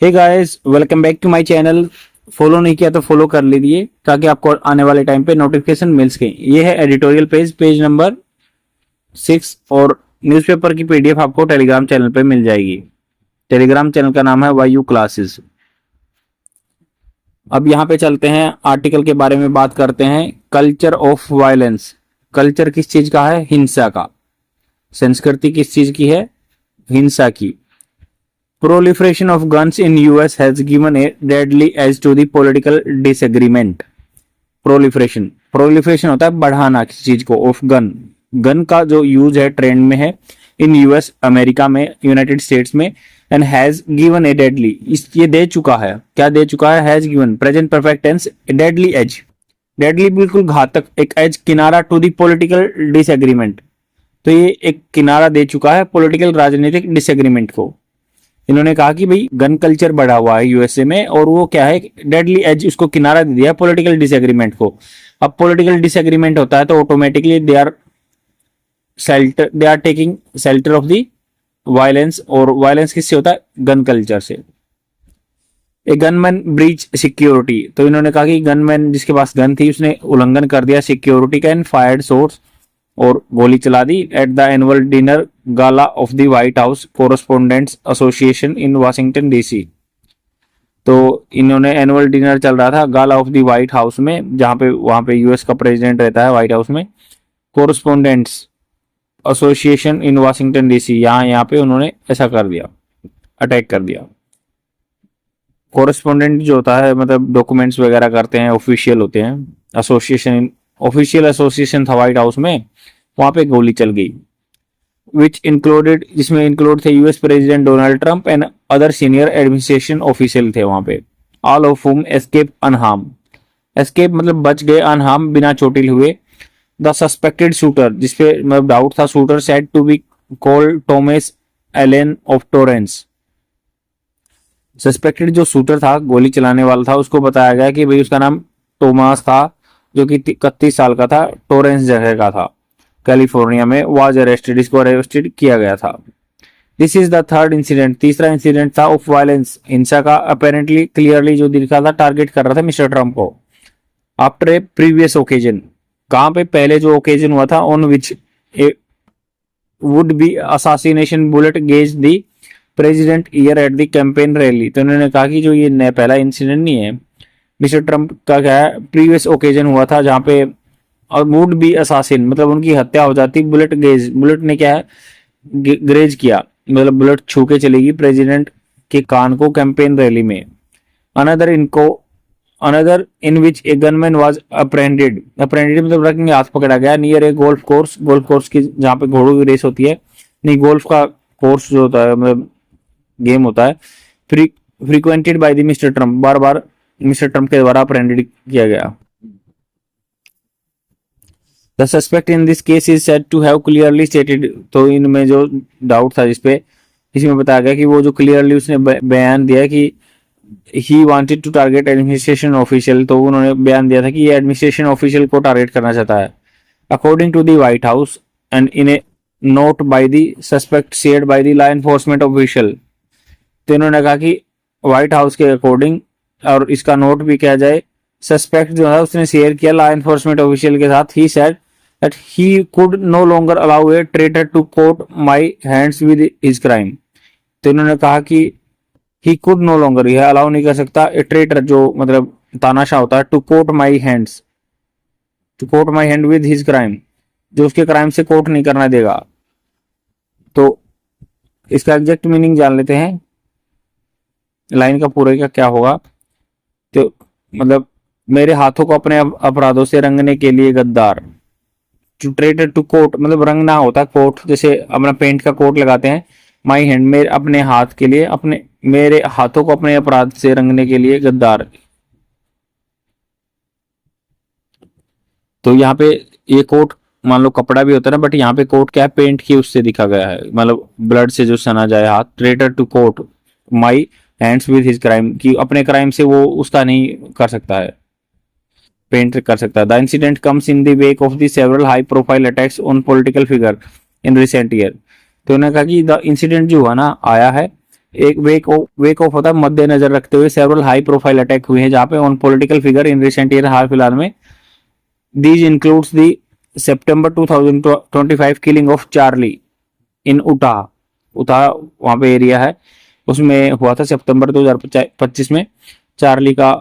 Hey guys, welcome back to my channel. Follow नहीं किया तो फॉलो कर लीजिए ताकि आपको आने वाले टाइम पे नोटिफिकेशन मिल सके। ये है एडिटोरियल पेज नंबर 6 और न्यूज़पेपर की पीडीएफ आपको टेलीग्राम चैनल पे मिल जाएगी। टेलीग्राम चैनल का नाम है वायु क्लासेस। अब यहाँ पे चलते हैं, आर्टिकल के बारे में बात करते हैं। Culture of violence. कल्चर किस चीज का है? हिंसा का। संस्कृति किस चीज की है? हिंसा की। Proliferation of guns in US has given a deadly edge to the political disagreement. Proliferation होता है बढ़ाना किसी चीज को, ऑफ गन का जो यूज है ट्रेंड में है इन यूएस, अमेरिका में, यूनाइटेड स्टेट्स में। And has given a deadly, ये दे चुका है। क्या दे चुका है? Has given, present perfect tense, deadly edge. Deadly बिल्कुल घातक, एक एज, किनारा, टू दी पॉलिटिकल डिसएग्रीमेंट। तो ये एक किनारा दे चुका है पॉलिटिकल, राजनीतिक डिसएग्रीमेंट को। इन्होंने कहा कि भाई गन कल्चर बढ़ा हुआ है यूएसए में और वो क्या है, डेडली एज, उसको किनारा दे दिया पॉलिटिकल डिसएग्रीमेंट को। अब पॉलिटिकल डिसएग्रीमेंट होता है तो automatically they are taking shelter of the violence. और वायलेंस किससे होता है? गन कल्चर से। ए गनमैन ब्रीच सिक्योरिटी, तो इन्होंने कहा कि गनमैन जिसके पास गन थी उसने उल्लंघन कर दिया सिक्योरिटी का एंड फायर्ड शॉट्स, और गोली चला दी at the annual dinner gala of the White House correspondents association in Washington DC. तो इन्होंने एनुअल डिनर चल रहा था gala of the White House में, जहां पे वहां पे यूएस का प्रेसिडेंट रहता है व्हाइट हाउस में। कोरस्पोंडेंट्स एसोसिएशन इन वाशिंगटन डीसी, यहाँ पे उन्होंने ऐसा कर दिया, अटैक कर दिया। कोरस्पोंडेंट जो होता है मतलब डॉक्यूमेंट्स वगैरह करते हैं, ऑफिशियल होते हैं। एसोसिएशन, ऑफिशियल एसोसिएशन था व्हाइट हाउस में, वहां पे गोली चल गई। विच इंक्लूडेड, जिसमें इंक्लूड थे US president Donald Trump and other senior administration official थे वहां पे। All of whom escape unharm. Escape मतलब बच गए, अनहार्म बिना चोटिल हुए। द सस्पेक्टेड शूटर, जिसपे मतलब डाउट था, shooter said to be called Thomas Allen of Torrance. Suspected जो शूटर था, गोली चलाने वाला था, उसको बताया गया कि भाई उसका नाम टोमास था, जो कि 31 साल का था, टोरेंस जगह का था, कैलिफोर्निया में। वाज अरेस्टेड, इसको अरेस्टेड किया गया था। This is the third incident, तीसरा इंसिडेंट था ऑफ वायलेंस, हिंसा का। अपेरेंटली, क्लियरली जो दिखा था, टारगेट कर रहा था मिस्टर ट्रंप को। आफ्टर ए प्रीवियस ओकेजन, कहां पे? पहले जो ओकेजन हुआ था, on which A would be assassination bullet gauge the president year at the campaign rally. तो उन्होंने कहा कि जो ये पहला इंसिडेंट नहीं है, मिस्टर ट्रंप का क्या है, प्रीवियस ओकेजन हुआ था जहां पे और वुड बी असासिन मतलब उनकी हत्या हो जाती। बुलेट गेज, बुलेट ने क्या है, ग्रेज किया, मतलब बुलेट छू के चलेगी प्रेसिडेंट के कान को कैंपेन रैली में। Another in which A gunman was अप्रेंडेड। अप्रेंडेड मतलब रखेंगे, हाथ पकड़ा गया नियर ए गोल्फ कोर्स की, जहाँ पे घोड़ों की रेस होती है, नहीं गोल्फ का कोर्स जो होता है मतलब गेम होता है, frequented by the mister Trump, bar bar mister Trump के द्वारा अप्रेंडेड किया गया। The suspect in this case is said to have clearly stated, तो इनमें जो डाउट था जिसपे, इसमें बताया गया कि वो जो क्लियरली उसने बयान दिया कि he wanted to target administration official, तो उन्होंने बयान दिया था कि ये एडमिनिस्ट्रेशन ऑफिशियल को टारगेट करना चाहता है। According to the White House and in a note by the suspect shared by the law enforcement official, तो इन्होंने कहा कि व्हाइट हाउस के अकॉर्डिंग, और इसका नोट भी किया जाए, सस्पेक्ट जो है उसने शेयर किया लॉ एनफोर्समेंट ऑफिशियल के साथ। He said that he could no longer allow a traitor to coat my hands with his crime। तो इन्होंने कहा कि he could no longer, यह अलाउ नहीं कर सकता, a traitor जो मतलब तानाशाह होता है, to coat my hand with his crime, जो उसके क्राइम से कोट नहीं करना देगा। तो इसका एग्जैक्ट मीनिंग जान लेते हैं, लाइन का पूरे का क्या होगा। तो मतलब मेरे हाथों को अपने अपराधों से रंगने के लिए गद्दार। टू ट्रेटर टू कोट मतलब रंगना होता है, कोट जैसे अपना पेंट का कोट लगाते हैं। माई हैंड, मेरे अपने हाथ के लिए, अपने मेरे हाथों को अपने अपराध से रंगने के लिए गद्दार। तो यहाँ पे ये कोट मान लो कपड़ा भी होता है ना, बट यहाँ पे कोट क्या है, पेंट की उससे दिखा गया है, मतलब ब्लड से जो सना जाए हाथ। Traitor to coat my hands with his crime, कि अपने क्राइम से वो उसका नहीं कर सकता है, पेंट कर सकता है। The incident comes in the wake of the several high profile attacks on political figure in recent year. तो उन्होंने कहा कि द इंसिडेंट जो हुआ ना, आया है एक वेक ऑफ होता है मद्देनजर रखते हुए सेवरल हाई प्रोफाइल अटैक हुए हैं जहां पे on political figure in recent year, हाल फिलहाल में। These includes the September 2025 killing of Charlie in Utah. Utah वहां पे एरिया है, उसमें हुआ था सितंबर 2025 में। चार्ली का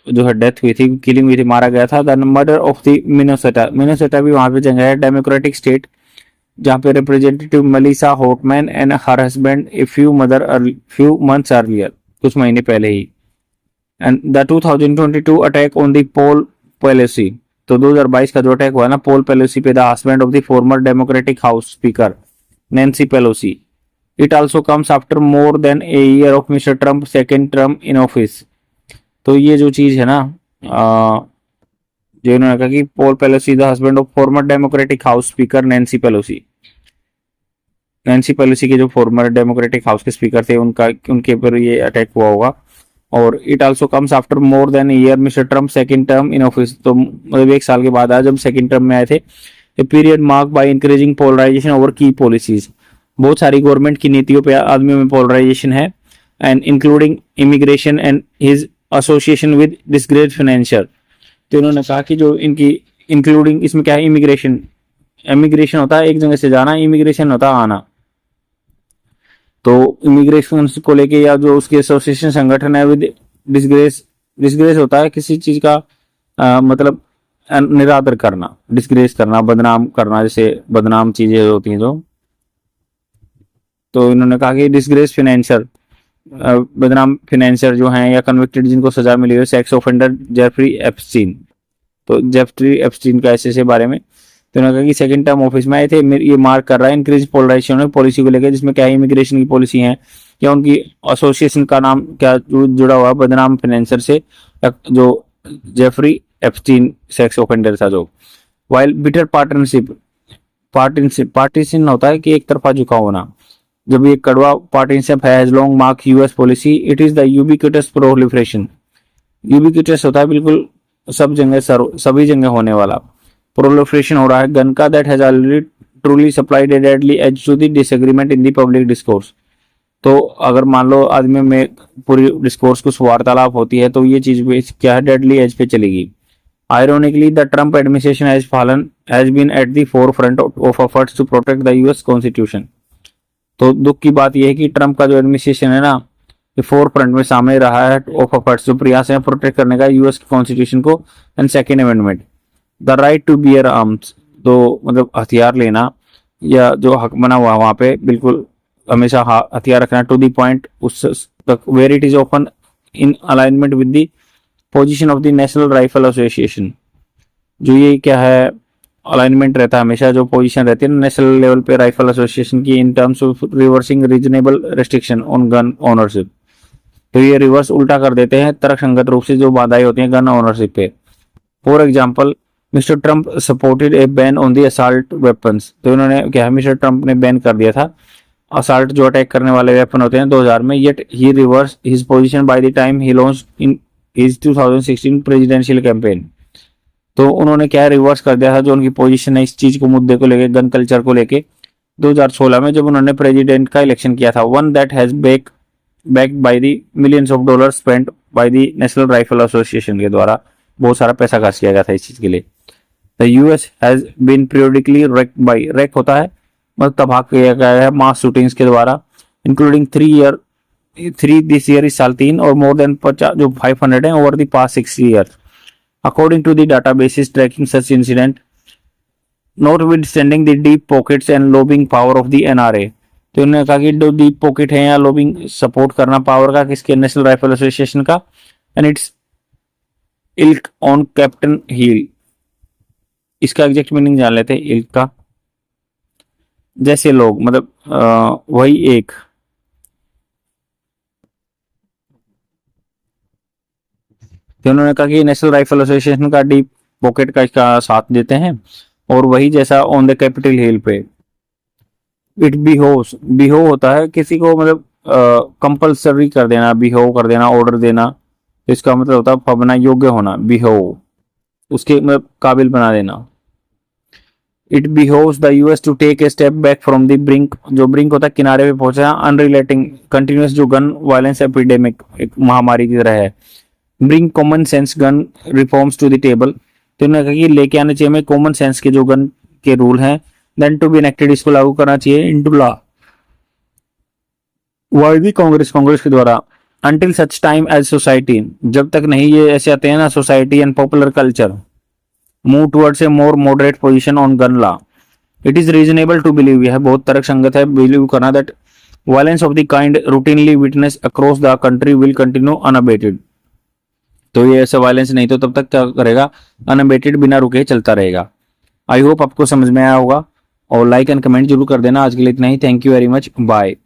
जो है डेथ हुई थी, किलिंग हुई थी, मारा गया था। The murder of the Minnesota, Minnesota भी वहां पे जगह है, डेमोक्रेटिक स्टेट, जहां पे representative Melissa Hortman and her husband a few months earlier, कुछ महीने पहले ही। And the 2022 attack on the Paul Pelosi, तो 2022 का जो अटैक हुआ ना पोल पेलोसी पे, the husband of the former democratic house speaker Nancy Pelosi. It also comes after more than a year of mister Trump second term in office. तो ये जो चीज है ना, जो इन्होंने कहा कि Paul Pelosi the husband of former democratic house speaker Nancy Pelosi, Nancy Pelosi के जो फॉर्मर डेमोक्रेटिक हाउस के स्पीकर थे उनके ऊपर ये अटैक हुआ होगा। और it also comes after more than year mister Trump second term in office, तो मतलब एक साल के बाद आया जब सेकंड टर्म में आए थे। A period mark by increasing polarisation over की पॉलिसीज, बहुत सारी गवर्नमेंट की नीतियों पे आदमियों में पोलराइजेशन है। And including immigration and his association with disgraced financier. तो उन्होंने कहा कि जो इनकी इंक्लूडिंग इसमें क्या है, इमिग्रेशन, इमिग्रेशन होता है एक जगह से जाना, इमिग्रेशन होता है आना। तो इमिग्रेशन को लेके या जो उसके एसोसिएशन संगठन है विद डिस्ग्रेस, डिस्ग्रेस होता है किसी चीज का मतलब निरादर करना, डिस्ग्रेस करना, बदनाम करना, जैसे बदनाम चीजें होती हैं जो। तो इन्होंने कहा कि डिस्ग्रेस फाइनेंशियर, बदनाम फाइनेंशियर जो हैं या कन्विक्टेड जिनको सजा मिली है, सेक्स ऑफेंडर जेफरी एप्स्टीन। तो जेफरी एप्स्टीन का ऐसे बारे में तो उन्होंने कहा कि सेकंड टर्म ऑफिस में आए थे, ये मार्क कर रहा है इंक्रीज पोलराइजेशन पॉलिसी को लेकर, जिसमें क्या है इमिग्रेशन की पॉलिसी है या उनकी एसोसिएशन का नाम क्या जुड़ा हुआ बदनाम फाइनेंसर से, जो जेफरी एप्स्टीन सेक्स ऑफेंडर था जो। वाइल बिटर पार्टनरशिप, पार्टीशन होता है कि एक तरफा झुकाव होना, जब ये कड़वा पार्टनरशिप है, long mark US policy, it is the ubiquitous proliferation, ubiquitous होता है बिल्कुल सब जगह, सभी जगह होने वाला, प्रोलिफरेशन हो रहा है गन का, that has already truly supplied a deadly edge to the disagreement in the public discourse. तो अगर मान लो आदमी में पूरी डिस्कोर्स कुछ वार्तालाप होती है तो ये चीज क्या है, डेडली एज पे चलेगी। Ironically the Trump administration has been at the forefront of efforts to protect the US constitution. तो दुख की बात यह है कि ट्रम्प का जो एडमिनिस्ट्रेशन है ना, ये फोर फ्रंट में सामने रहा है ऑफ एफर्ट्स, जो प्रयास है प्रोटेक्ट करने का यूएस कॉन्स्टिट्यूशन को and second amendment, the right to bear arms, तो मतलब हथियार लेना या जो हक बना हुआ वहां पे बिल्कुल हमेशा हथियार रखना, टू दी पॉइंट उस तक where it is open in alignment with the position of the National Rifle Association. जो ये क्या है अलाइनमेंट रहता है हमेशा, जो पोजीशन रहती है नेशनल लेवल पे राइफल एसोसिएशन की in terms of reversing reasonable restriction on gun ownership. तो ये रिवर्स उल्टा कर देते हैं तर्कसंगत रूप से जो बाधाएं होती हैं गन ओनरशिप पे। For example mister Trump supported A ban on the assault weapons, तो इन्होंने क्या मिस्टर ट्रम्प ने बैन कर दिया था असॉल्ट जो अटैक करने वाले वेपन होते हैं 2000 में, yet he reverse his position by the time he launch in his 2016 presidential campaign. तो उन्होंने क्या रिवर्स कर दिया था जो उनकी पोजीशन है इस चीज को, मुद्दे को लेके, गन कल्चर को लेके 2016 में जब उन्होंने प्रेसिडेंट का इलेक्शन किया था। One that has backed by the millions of dollar spent by the National Rifle association के द्वारा, बहुत सारा पैसा खर्च किया गया था इस चीज के लिए। The US has been periodically wrecked by, wreck होता है मतलब तबाह किया गया है मास शूटिंग्स के द्वारा, इंक्लूडिंग 3 दिस ईयर, इस साल 3, और मोर देन 50 जो 500 है over the past 6 year, according to the databases tracking such incident, notwithstanding the deep pockets and lobbying power of the NRA। तो उन्होंने कहा कि जो डीप पॉकेट है या लॉबिंग सपोर्ट करना पावर का किसके, नेशनल राइफल एसोसिएशन का, एंड इट्स इल्क ऑन कैप्टन हिल। इसका एग्जैक्ट मीनिंग जान लेते हैं इल्क का, जैसे लोग मतलब वही एक, तो उन्होंने कहा कि नेशनल राइफल एसोसिएशन का डीप पॉकेट का इसका साथ देते हैं, और वही जैसा ऑन द कैपिटल हिल पे। इट बिहोव्स, बिहो होता है किसी को मतलब कंपल्सरी कर देना, बिहो कर देना, ऑर्डर देना, तो इसका मतलब होता है फबना, योग्य होना, बिहो, उसके मतलब काबिल बना देना। It behooves the US to take a step back from the brink, जो ब्रिंक होता है किनारे पे पहुंचा, अनरिलेटिंग कंटिन्यूस जो गन वायलेंस एपिडेमिक एक महामारी की तरह है। Bring common sense gun reforms to the table, तो उन्होंने कहा कि लेके आने चाहिए हमें कॉमन सेंस के जो गन के रूल हैं, देन टू बी इनेक्टेड, इसको लागू करना चाहिए into law. By the Congress, Congress के द्वारा। Until such time as society, जब तक नहीं ये ऐसे आते हैं ना, society and popular culture move towards a more moderate position on gun law, it is reasonable to believe, यह बहुत तर्क संगत है बिलीव करना, that violence of the kind routinely witness across the country will continue unabated, तो ये ऐसा violence नहीं तो तब तक क्या करेगा, अनअबेटेड बिना रुके चलता रहेगा। आई होप आपको समझ में आया होगा, और लाइक एंड कमेंट जरूर कर देना। आज के लिए इतना ही, thank you very much, bye.